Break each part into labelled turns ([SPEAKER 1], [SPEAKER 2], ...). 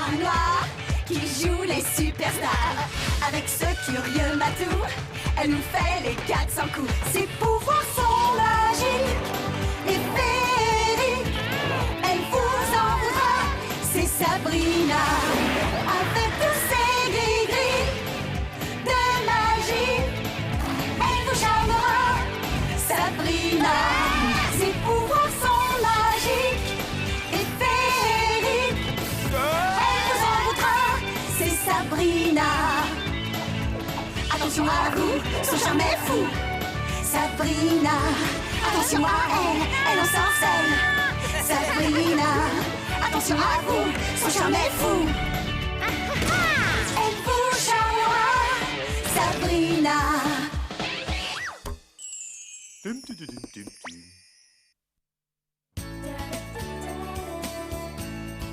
[SPEAKER 1] un noir qui joue les superstars. Avec ce curieux matou, elle nous fait les 400 coups. Ses pouvoirs sont magiques et féeriques. Elle vous en voudra, c'est Sabrina. Avec tous ses gris-gris de magie, elle vous charmera, Sabrina. Ses pouvoirs sont magiques et féeriques. Elle vous en voudra, c'est Sabrina. Attention à vous, son charme est fou. Sabrina, attention à elle, elle ensorcelle. Sabrina, attention à vous, son charme est fou. Elle vous charmera, Sabrina.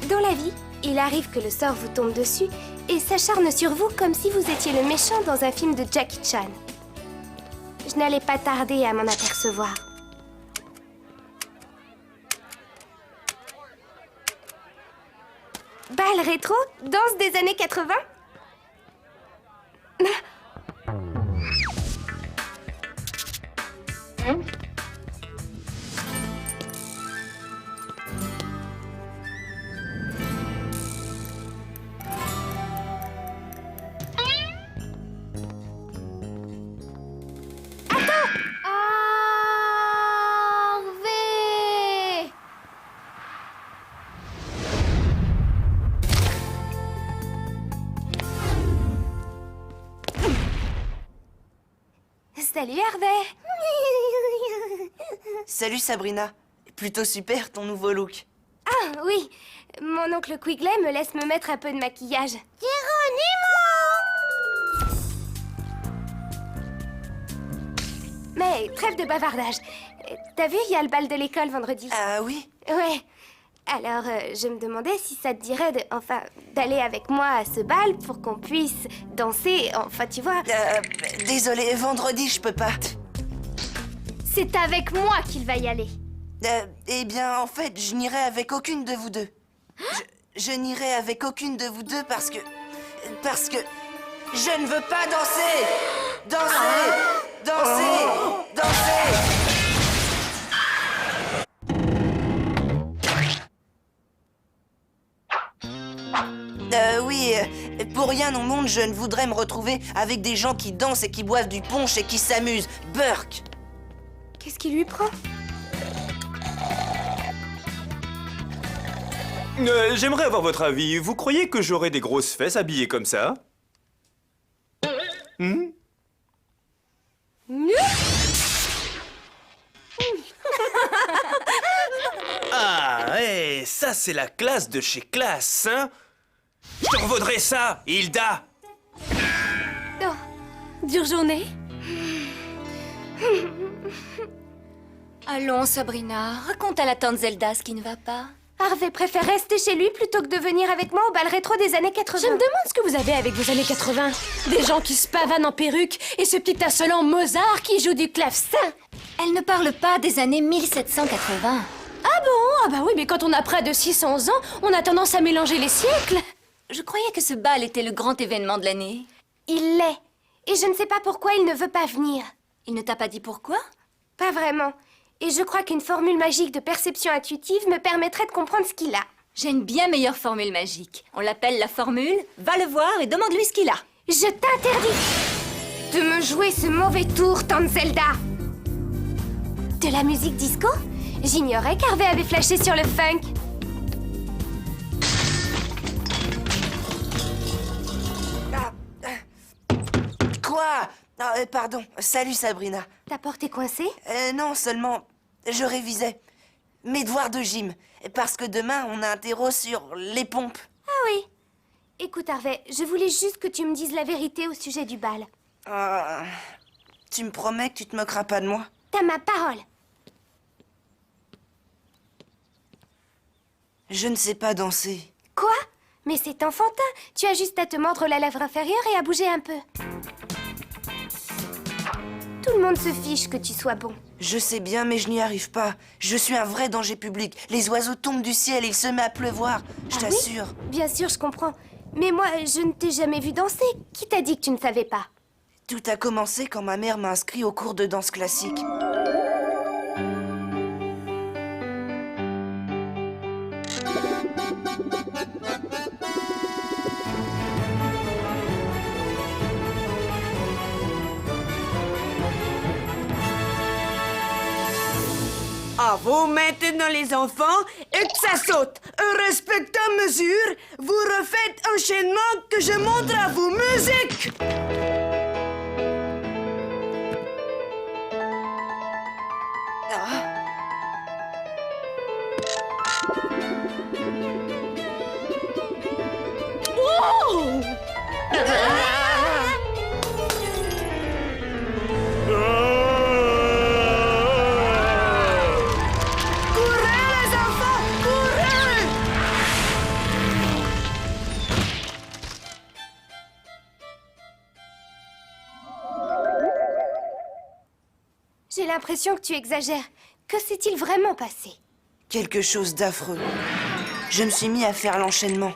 [SPEAKER 2] Dans la vie, il arrive que le sort vous tombe dessus et s'acharne sur vous comme si vous étiez le méchant dans un film de Jackie Chan. Je n'allais pas tarder à m'en apercevoir. Bal rétro, danse des années 80. Harvey! Salut Harvey!
[SPEAKER 3] Salut Sabrina. Plutôt super ton nouveau look.
[SPEAKER 2] Ah oui, mon oncle Quigley me laisse me mettre un peu de maquillage. Mais trêve de bavardage. T'as vu, il y a le bal de l'école vendredi.
[SPEAKER 3] Ah oui?
[SPEAKER 2] Ouais. Alors, je me demandais si ça te dirait d'aller avec moi à ce bal pour qu'on puisse danser, enfin, tu vois.
[SPEAKER 3] Désolé, vendredi, je peux pas.
[SPEAKER 2] C'est avec moi qu'il va y aller.
[SPEAKER 3] Eh bien, en fait, je n'irai avec aucune de vous deux. Je n'irai avec aucune de vous deux parce que je ne veux pas danser. Danser. Oui, pour rien au monde, je ne voudrais me retrouver avec des gens qui dansent et qui boivent du punch et qui s'amusent. Burk!
[SPEAKER 2] Qu'est-ce qui lui prend?
[SPEAKER 4] J'aimerais avoir votre avis. Vous croyez que j'aurais des grosses fesses habillées comme ça? Ah, ouais, ça c'est la classe de chez classe, hein? Je t'en vaudrais ça, Hilda!
[SPEAKER 2] Oh, dure journée.
[SPEAKER 5] Allons, Sabrina, raconte à la tante Zelda ce qui ne va pas.
[SPEAKER 2] Harvey préfère rester chez lui plutôt que de venir avec moi au bal rétro des années 80.
[SPEAKER 6] Je me demande ce que vous avez avec vos années 80. Des gens qui se pavanent en perruque et ce petit insolent Mozart qui joue du clavecin.
[SPEAKER 5] Elle ne parle pas des années 1780.
[SPEAKER 6] Ah bon? Ah bah oui, mais quand on a près de 600 ans, on a tendance à mélanger les siècles.
[SPEAKER 5] Je croyais que ce bal était le grand événement de l'année.
[SPEAKER 2] Il l'est. Et je ne sais pas pourquoi il ne veut pas venir.
[SPEAKER 5] Il ne t'a pas dit pourquoi?
[SPEAKER 2] Pas vraiment. Et je crois qu'une formule magique de perception intuitive me permettrait de comprendre ce qu'il a.
[SPEAKER 5] J'ai une bien meilleure formule magique. On l'appelle la formule « Va le voir et demande-lui ce qu'il a ».
[SPEAKER 2] Je t'interdis de me jouer ce mauvais tour, tante Zelda. De la musique disco? J'ignorais qu'Harvey avait flashé sur le funk.
[SPEAKER 3] Quoi? Pardon. Salut Sabrina.
[SPEAKER 2] Ta porte est coincée?
[SPEAKER 3] Non, seulement, je révisais mes devoirs de gym. Parce que demain, on a un terreau sur les pompes.
[SPEAKER 2] Ah oui. Écoute, Harvey, je voulais juste que tu me dises la vérité au sujet du bal.
[SPEAKER 3] Tu me promets que tu te moqueras pas de moi?
[SPEAKER 2] T'as ma parole.
[SPEAKER 3] Je ne sais pas danser.
[SPEAKER 2] Quoi? Mais c'est enfantin. Tu as juste à te mordre la lèvre inférieure et à bouger un peu. Tout le monde se fiche que tu sois bon.
[SPEAKER 3] Je sais bien, mais je n'y arrive pas. Je suis un vrai danger public. Les oiseaux tombent du ciel et il se met à pleuvoir. Je
[SPEAKER 2] Ah
[SPEAKER 3] t'assure.
[SPEAKER 2] oui? Bien sûr, je comprends. Mais moi, je ne t'ai jamais vu danser. Qui t'a dit que tu ne savais pas?
[SPEAKER 3] Tout a commencé quand ma mère m'a inscrit au cours de danse classique.
[SPEAKER 7] À vous maintenant les enfants, et que ça saute. Respectez mesure, vous refaites enchaînement que je montre à vous. Musique!
[SPEAKER 3] Ah.
[SPEAKER 7] Courez les enfants, courez!
[SPEAKER 2] J'ai l'impression que tu exagères. Que s'est-il vraiment passé?
[SPEAKER 3] Quelque chose d'affreux. Je me suis mis à faire l'enchaînement.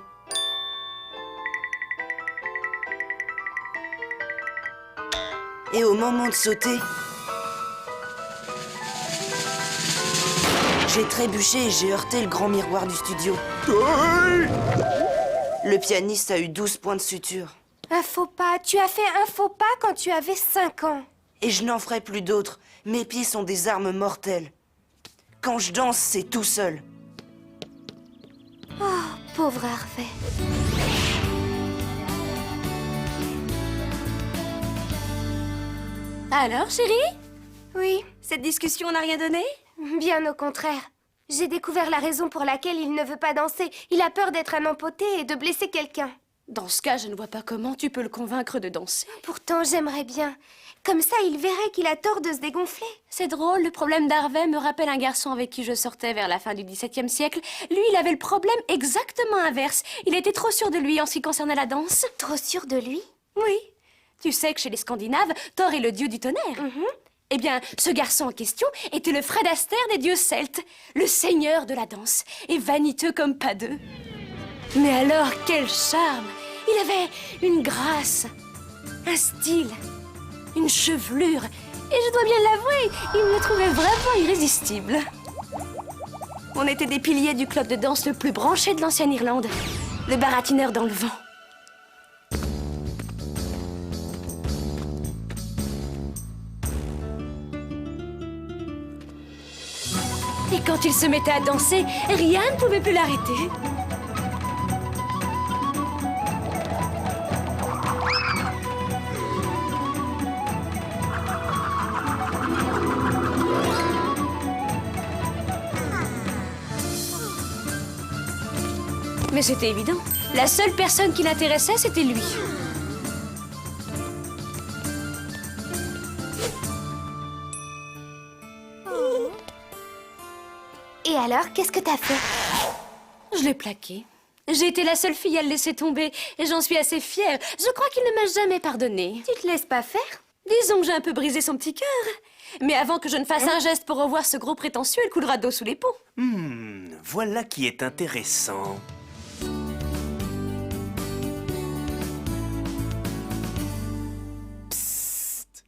[SPEAKER 3] Et au moment de sauter, j'ai trébuché et j'ai heurté le grand miroir du studio. Le pianiste a eu 12 points de suture.
[SPEAKER 2] Un faux pas. Tu as fait un faux pas quand tu avais 5 ans.
[SPEAKER 3] Et je n'en ferai plus d'autres. Mes pieds sont des armes mortelles. Quand je danse, c'est tout seul.
[SPEAKER 2] Oh, pauvre Harvey.
[SPEAKER 6] Alors, chérie?
[SPEAKER 2] Oui,
[SPEAKER 6] Cette discussion n'a rien donné?
[SPEAKER 2] bien au contraire. J'ai découvert la raison pour laquelle il ne veut pas danser. Il a peur d'être un empoté et de blesser quelqu'un.
[SPEAKER 6] Dans ce cas, je ne vois pas comment tu peux le convaincre de danser.
[SPEAKER 2] Pourtant, j'aimerais bien. Comme ça, il verrait qu'il a tort de se dégonfler.
[SPEAKER 6] C'est drôle, le problème d'Harvey me rappelle un garçon avec qui je sortais vers la fin du XVIIe siècle. Lui, il avait le problème exactement inverse. Il était trop sûr de lui en ce qui concernait la danse.
[SPEAKER 2] Trop sûr de lui?
[SPEAKER 6] Oui. Tu sais que chez les Scandinaves, Thor est le dieu du tonnerre. Eh bien, ce garçon en question était le Fred Astaire des dieux celtes, le seigneur de la danse, et vaniteux comme pas deux. Mais alors, quel charme! Il avait une grâce, un style, une chevelure, et je dois bien l'avouer, il me trouvait vraiment irrésistible. On était des piliers du club de danse le plus branché de l'ancienne Irlande, le baratineur dans le vent. Et quand il se mettait à danser, rien ne pouvait plus l'arrêter. Mais c'était évident. La seule personne qui l'intéressait, c'était lui.
[SPEAKER 2] Et alors, qu'est-ce que t'as fait?
[SPEAKER 6] Je l'ai plaqué. J'ai été la seule fille à le laisser tomber, et j'en suis assez fière. Je crois qu'il ne m'a jamais pardonné.
[SPEAKER 2] Tu te laisses pas faire?
[SPEAKER 6] Disons que j'ai un peu brisé son petit cœur. Mais avant que je ne fasse un geste pour revoir ce gros prétentieux, il coulera d'eau sous les ponts.
[SPEAKER 4] Voilà qui est intéressant. Psst.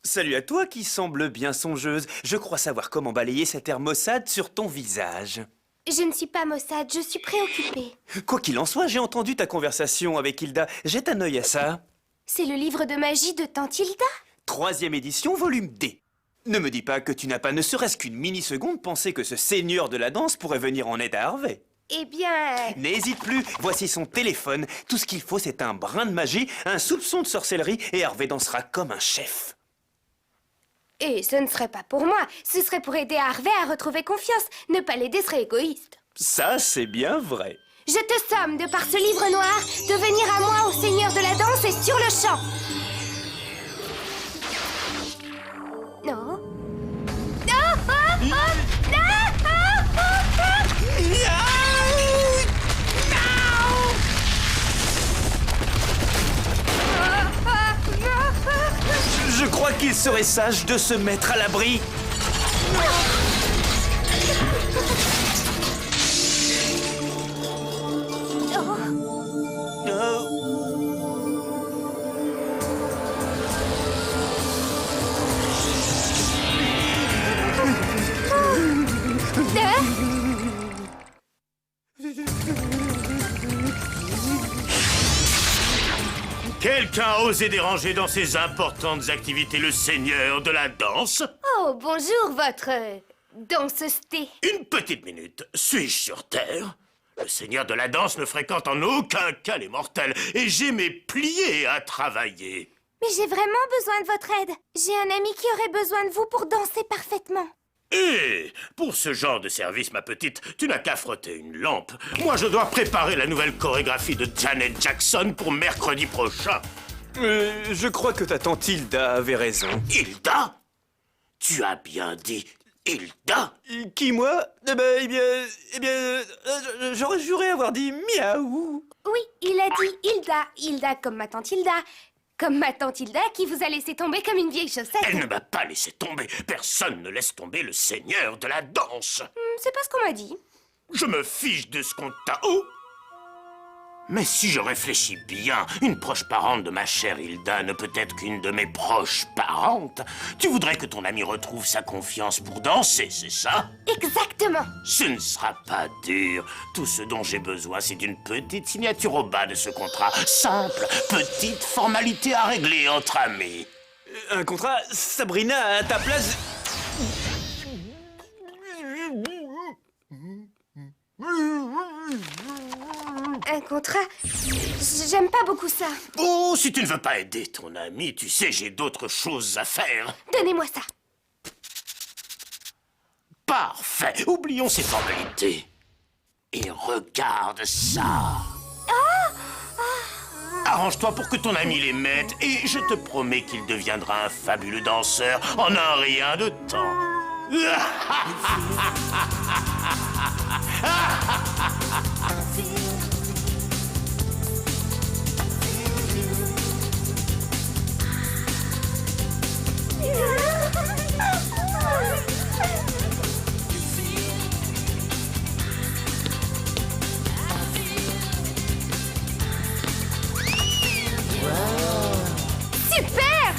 [SPEAKER 4] Salut à toi qui semble bien songeuse. Je crois savoir comment balayer cet air maussade sur ton visage.
[SPEAKER 2] Je ne suis pas maussade, je suis préoccupée.
[SPEAKER 4] Quoi qu'il en soit, j'ai entendu ta conversation avec Hilda. Jette un œil à ça.
[SPEAKER 2] C'est le livre de magie de Tante Hilda?
[SPEAKER 4] 3e édition, volume D. Ne me dis pas que tu n'as pas ne serait-ce qu'une mini-seconde pensé que ce seigneur de la danse pourrait venir en aide à Harvey.
[SPEAKER 2] Eh bien...
[SPEAKER 4] N'hésite plus, voici son téléphone. Tout ce qu'il faut, c'est un brin de magie, un soupçon de sorcellerie, et Harvey dansera comme un chef.
[SPEAKER 2] Et ce ne serait pas pour moi, ce serait pour aider Harvey à retrouver confiance. Ne pas l'aider serait égoïste.
[SPEAKER 4] Ça, c'est bien vrai.
[SPEAKER 2] Je te somme, de par ce livre noir, de venir à moi, au seigneur de la danse, et sur le champ. Non. Ah, ah, ah, ah, ah, ah, ah.
[SPEAKER 4] Je crois qu'il serait sage de se mettre à l'abri.
[SPEAKER 8] Quelqu'un a osé déranger dans ses importantes activités le seigneur de la danse?
[SPEAKER 2] Oh, bonjour, votre danseuseté.
[SPEAKER 8] Une petite minute. Suis-je sur Terre? Le seigneur de la danse ne fréquente en aucun cas les mortels et j'ai mes pliés à travailler.
[SPEAKER 2] Mais j'ai vraiment besoin de votre aide. J'ai un ami qui aurait besoin de vous pour danser parfaitement.
[SPEAKER 8] Et pour ce genre de service, ma petite, tu n'as qu'à frotter une lampe. Moi, je dois préparer la nouvelle chorégraphie de Janet Jackson pour mercredi prochain.
[SPEAKER 4] Je crois que ta tante Hilda avait raison.
[SPEAKER 8] Hilda? Tu as bien dit Hilda?
[SPEAKER 4] Qui, moi? J'aurais juré avoir dit miaou.
[SPEAKER 2] Oui, il a dit Hilda. Hilda comme ma tante Hilda. Comme ma tante Hilda qui vous a laissé tomber comme une vieille chaussette.
[SPEAKER 8] Elle ne m'a pas laissé tomber. Personne ne laisse tomber le seigneur de la danse.
[SPEAKER 2] C'est pas ce qu'on m'a dit.
[SPEAKER 8] Je me fiche de ce qu'on t'a... Oh! Mais si je réfléchis bien, une proche parente de ma chère Hilda ne peut être qu'une de mes proches parentes. Tu voudrais que ton ami retrouve sa confiance pour danser, c'est ça?
[SPEAKER 2] Exactement.
[SPEAKER 8] Ce ne sera pas dur. Tout ce dont j'ai besoin, c'est d'une petite signature au bas de ce contrat. Simple, petite formalité à régler entre amis.
[SPEAKER 4] Un contrat, Sabrina, à ta place...
[SPEAKER 2] Un contrat? J'aime pas beaucoup ça.
[SPEAKER 8] Oh, si tu ne veux pas aider ton ami, tu sais, j'ai d'autres choses à faire.
[SPEAKER 2] Donnez-moi ça.
[SPEAKER 8] Parfait. Oublions ces formalités. Et regarde ça. Arrange-toi pour que ton ami les mette et je te promets qu'il deviendra un fabuleux danseur en un rien de temps.
[SPEAKER 2] Super!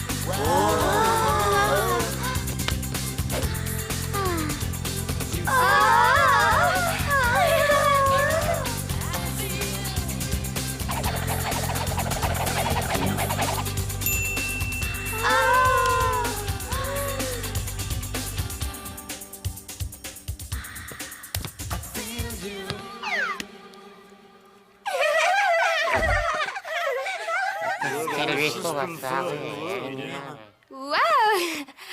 [SPEAKER 2] Waouh!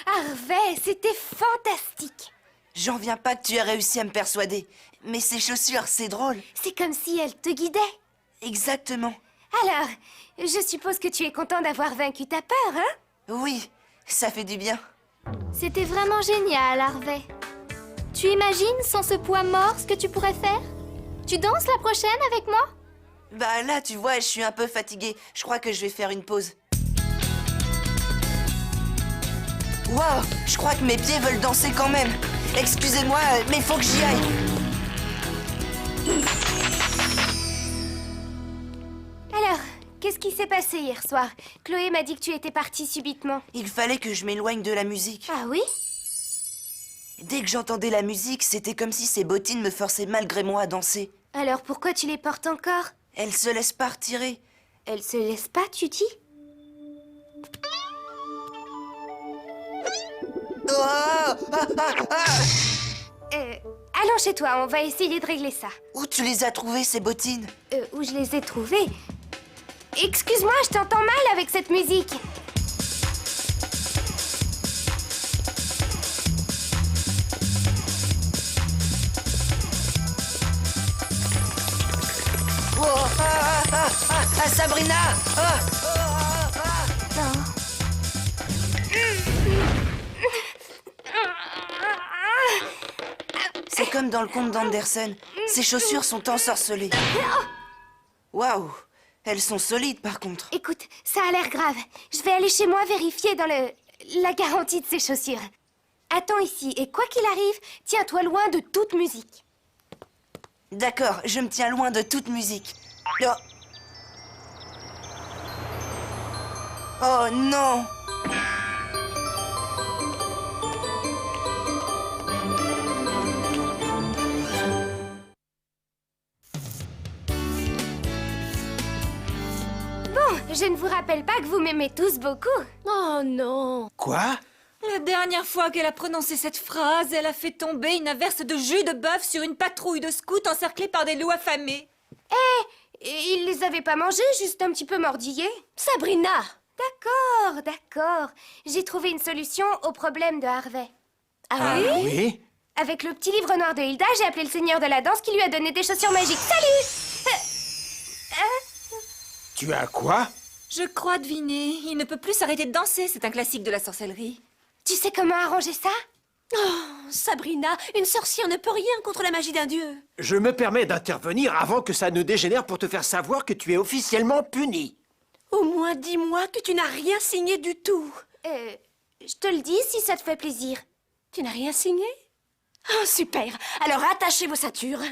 [SPEAKER 2] Harvey, c'était fantastique.
[SPEAKER 3] J'en viens pas que tu aies réussi à me persuader. Mais ces chaussures, c'est drôle.
[SPEAKER 2] C'est comme si elle te guidait.
[SPEAKER 3] Exactement.
[SPEAKER 2] Alors, je suppose que tu es content d'avoir vaincu ta peur, hein?
[SPEAKER 3] Oui, ça fait du bien.
[SPEAKER 5] C'était vraiment génial, Harvey. Tu imagines, sans ce poids mort, ce que tu pourrais faire? Tu danses la prochaine avec moi?
[SPEAKER 3] Bah là, tu vois, je suis un peu fatiguée. Je crois que je vais faire une pause. Wow, je crois que mes pieds veulent danser quand même. Excusez-moi, mais faut que j'y aille.
[SPEAKER 2] Alors, qu'est-ce qui s'est passé hier soir? Chloé m'a dit que tu étais partie subitement.
[SPEAKER 3] Il fallait que je m'éloigne de la musique.
[SPEAKER 2] Ah oui?
[SPEAKER 3] Dès que j'entendais la musique, c'était comme si ces bottines me forçaient malgré moi à danser.
[SPEAKER 2] Alors pourquoi tu les portes encore?
[SPEAKER 3] Elles se laissent pas retirer.
[SPEAKER 2] Elle se laisse pas, tu dis?
[SPEAKER 3] Oh, ah, ah, ah.
[SPEAKER 2] Allons chez toi, on va essayer de régler ça.
[SPEAKER 3] Où tu les as trouvées, ces bottines?
[SPEAKER 2] Où je les ai trouvées? Excuse-moi, je t'entends mal avec cette musique.
[SPEAKER 3] Oh, Sabrina! C'est comme dans le conte d'Andersen. Ces chaussures sont ensorcelées. Waouh! Elles sont solides, par contre.
[SPEAKER 2] Écoute, ça a l'air grave. Je vais aller chez moi vérifier dans la garantie de ces chaussures. Attends ici, et quoi qu'il arrive, tiens-toi loin de toute musique.
[SPEAKER 3] D'accord, je me tiens loin de toute musique. Oh, oh non!
[SPEAKER 2] Je ne vous rappelle pas que vous m'aimez tous beaucoup.
[SPEAKER 6] Oh non.
[SPEAKER 4] Quoi?
[SPEAKER 9] La dernière fois qu'elle a prononcé cette phrase, elle a fait tomber une averse de jus de bœuf sur une patrouille de scouts encerclés par des loups affamés.
[SPEAKER 2] Et ils les avaient pas mangés, juste un petit peu mordillés.
[SPEAKER 6] Sabrina.
[SPEAKER 2] D'accord. J'ai trouvé une solution au problème de Harvey.
[SPEAKER 6] Ah oui?
[SPEAKER 4] Oui?
[SPEAKER 2] Avec le petit livre noir de Hilda, j'ai appelé le seigneur de la danse qui lui a donné des chaussures magiques. Salut!
[SPEAKER 4] Tu as quoi?
[SPEAKER 9] Je crois deviner. Il ne peut plus s'arrêter de danser, c'est un classique de la sorcellerie.
[SPEAKER 2] Tu sais comment arranger ça?
[SPEAKER 6] Sabrina, une sorcière ne peut rien contre la magie d'un dieu.
[SPEAKER 10] Je me permets d'intervenir avant que ça ne dégénère pour te faire savoir que tu es officiellement puni.
[SPEAKER 6] Au moins dis-moi que tu n'as rien signé du tout.
[SPEAKER 2] Je te le dis si ça te fait plaisir.
[SPEAKER 6] Tu n'as rien signé? Oh, super. Alors attachez vos ceintures.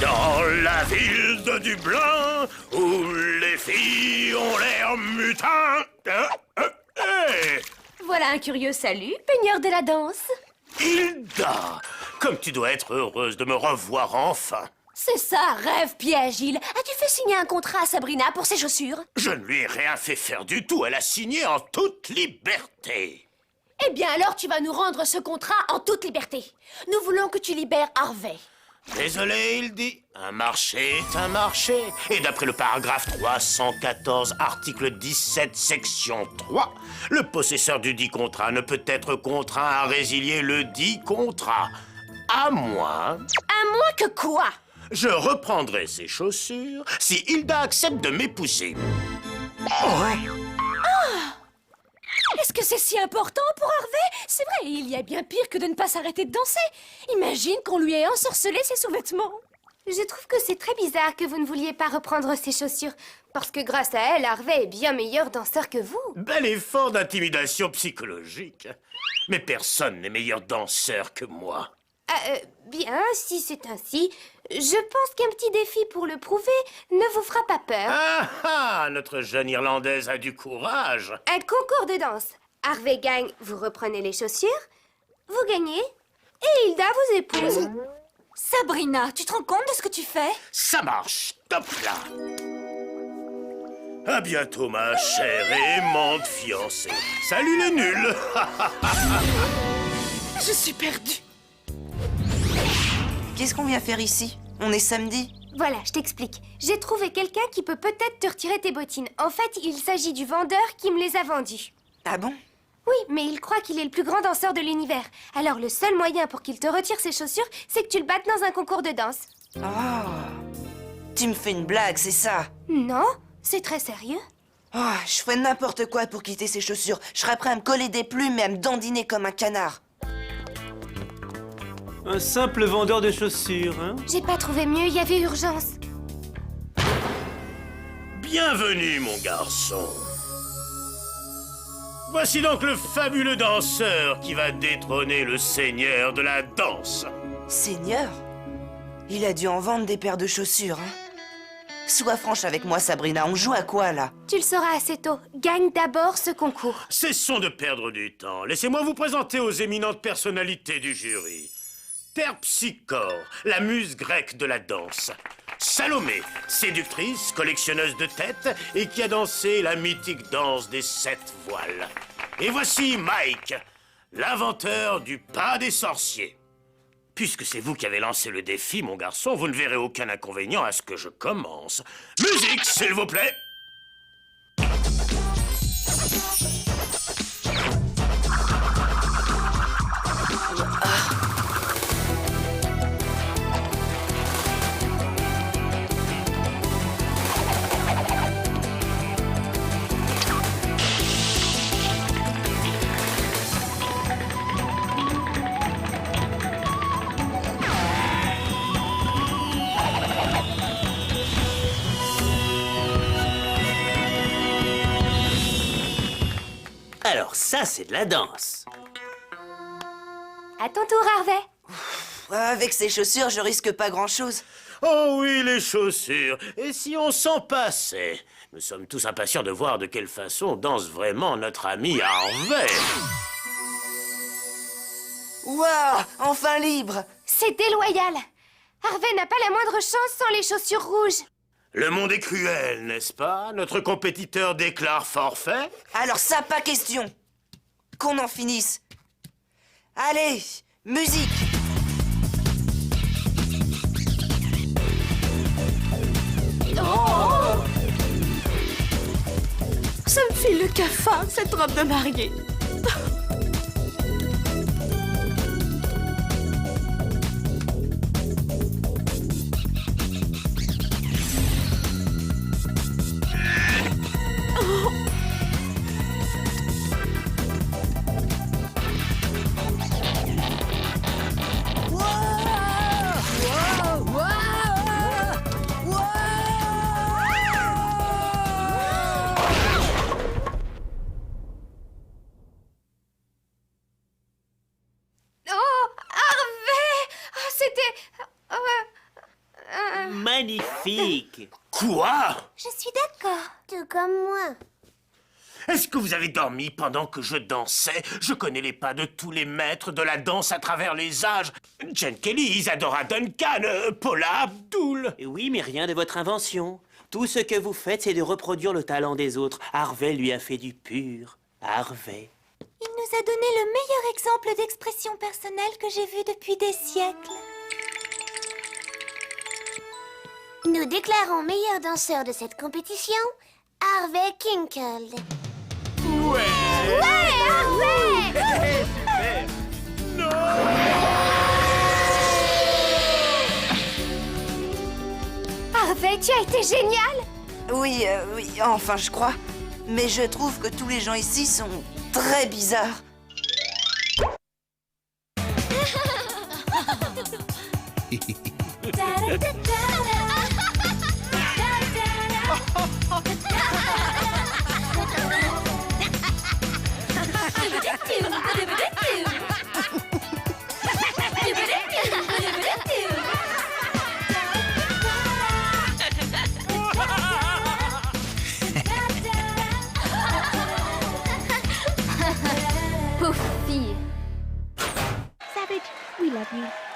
[SPEAKER 8] Dans la ville de Dublin, où les filles ont l'air mutins...
[SPEAKER 6] Voilà un curieux salut, peigneur de la danse.
[SPEAKER 8] Hilda, comme tu dois être heureuse de me revoir enfin.
[SPEAKER 6] C'est ça, rêve piège, Gilles. As-tu fait signer un contrat à Sabrina pour ses chaussures?
[SPEAKER 8] Je ne lui ai rien fait faire du tout, elle a signé en toute liberté.
[SPEAKER 6] Eh bien alors tu vas nous rendre ce contrat en toute liberté. Nous voulons que tu libères Harvey.
[SPEAKER 8] Désolé, il dit. Un marché est un marché. Et d'après le paragraphe 314, article 17, section 3, le possesseur du dit contrat ne peut être contraint à résilier le dit contrat. À moins...
[SPEAKER 6] À moins que quoi?
[SPEAKER 8] Je reprendrai ses chaussures si Hilda accepte de m'épouser.
[SPEAKER 6] Est-ce que c'est si important pour Harvey? C'est vrai, il y a bien pire que de ne pas s'arrêter de danser. Imagine qu'on lui ait ensorcelé ses sous-vêtements.
[SPEAKER 2] Je trouve que c'est très bizarre que vous ne vouliez pas reprendre ses chaussures. Parce que grâce à elle, Harvey est bien meilleur danseur que vous.
[SPEAKER 8] Bel effort d'intimidation psychologique. Mais personne n'est meilleur danseur que moi.
[SPEAKER 2] Bien, si c'est ainsi, je pense qu'un petit défi pour le prouver ne vous fera pas peur.
[SPEAKER 8] Ah, notre jeune Irlandaise a du courage.
[SPEAKER 2] Un concours de danse. Harvey gagne, vous reprenez les chaussures, vous gagnez, et Hilda vous épouse.
[SPEAKER 9] Sabrina, tu te rends compte de ce que tu fais?
[SPEAKER 8] Ça marche, top là. À bientôt, ma chère et aimante fiancée. Salut les nuls.
[SPEAKER 6] Je suis perdue.
[SPEAKER 3] Qu'est-ce qu'on vient faire ici? On est samedi.
[SPEAKER 2] Voilà, je t'explique. J'ai trouvé quelqu'un qui peut peut-être te retirer tes bottines. En fait, il s'agit du vendeur qui me les a vendues.
[SPEAKER 3] Ah bon?
[SPEAKER 2] Oui, mais il croit qu'il est le plus grand danseur de l'univers. Alors le seul moyen pour qu'il te retire ses chaussures, c'est que tu le battes dans un concours de danse.
[SPEAKER 3] Oh. Tu me fais une blague, c'est ça?
[SPEAKER 2] Non, c'est très sérieux.
[SPEAKER 3] Oh, je ferais n'importe quoi pour quitter ces chaussures. Je serais prêt à me coller des plumes et à me dandiner comme un canard.
[SPEAKER 11] Un simple vendeur de chaussures, hein?
[SPEAKER 2] J'ai pas trouvé mieux, il y avait urgence.
[SPEAKER 8] Bienvenue, mon garçon. Voici donc le fabuleux danseur qui va détrôner le seigneur de la danse.
[SPEAKER 3] Seigneur? Il a dû en vendre des paires de chaussures, hein? Sois franche avec moi, Sabrina, on joue à quoi, là?
[SPEAKER 2] Tu le sauras assez tôt. Gagne d'abord ce concours.
[SPEAKER 8] Cessons de perdre du temps. Laissez-moi vous présenter aux éminentes personnalités du jury. Terpsichore, la muse grecque de la danse. Salomé, séductrice, collectionneuse de têtes et qui a dansé la mythique danse des 7 voiles. Et voici Mike, l'inventeur du pas des sorciers. Puisque c'est vous qui avez lancé le défi, mon garçon, vous ne verrez aucun inconvénient à ce que je commence. Musique, s'il vous plaît.
[SPEAKER 11] Alors ça, c'est de la danse.
[SPEAKER 2] À ton tour, Harvey.
[SPEAKER 3] Avec ces chaussures, je risque pas grand-chose.
[SPEAKER 8] Oh oui, les chaussures. Et si on s'en passait? Nous sommes tous impatients de voir de quelle façon danse vraiment notre ami Harvey.
[SPEAKER 3] Waouh! Enfin libre!
[SPEAKER 2] C'est déloyal. Harvey n'a pas la moindre chance sans les chaussures rouges.
[SPEAKER 8] Le monde est cruel, n'est-ce pas? Notre compétiteur déclare forfait.
[SPEAKER 3] Alors ça, pas question. Qu'on en finisse. Allez, musique.
[SPEAKER 7] Ça me fait le cafard, cette robe de mariée.
[SPEAKER 2] Oh, Harvey! Oh, c'était...
[SPEAKER 11] Magnifique.
[SPEAKER 8] Quoi?
[SPEAKER 5] Je suis d'accord. Tout comme moi.
[SPEAKER 8] Est-ce que vous avez dormi pendant que je dansais? Je connais les pas de tous les maîtres de la danse à travers les âges. Jane Kelly, Isadora Duncan, Paula Abdul.
[SPEAKER 11] Oui, mais rien de votre invention. Tout ce que vous faites, c'est de reproduire le talent des autres. Harvey lui a fait du pur. Harvey.
[SPEAKER 5] Il nous a donné le meilleur exemple d'expression personnelle que j'ai vu depuis des siècles. Nous déclarons meilleur danseur de cette compétition, Harvey Kinkle.
[SPEAKER 8] Ouais,
[SPEAKER 5] Harvey!
[SPEAKER 2] Harvey, tu as été génial!
[SPEAKER 3] Oui, enfin, je crois. Mais je trouve que tous les gens ici sont très bizarres.
[SPEAKER 2] Pauvre fille.
[SPEAKER 5] Savage, we love you.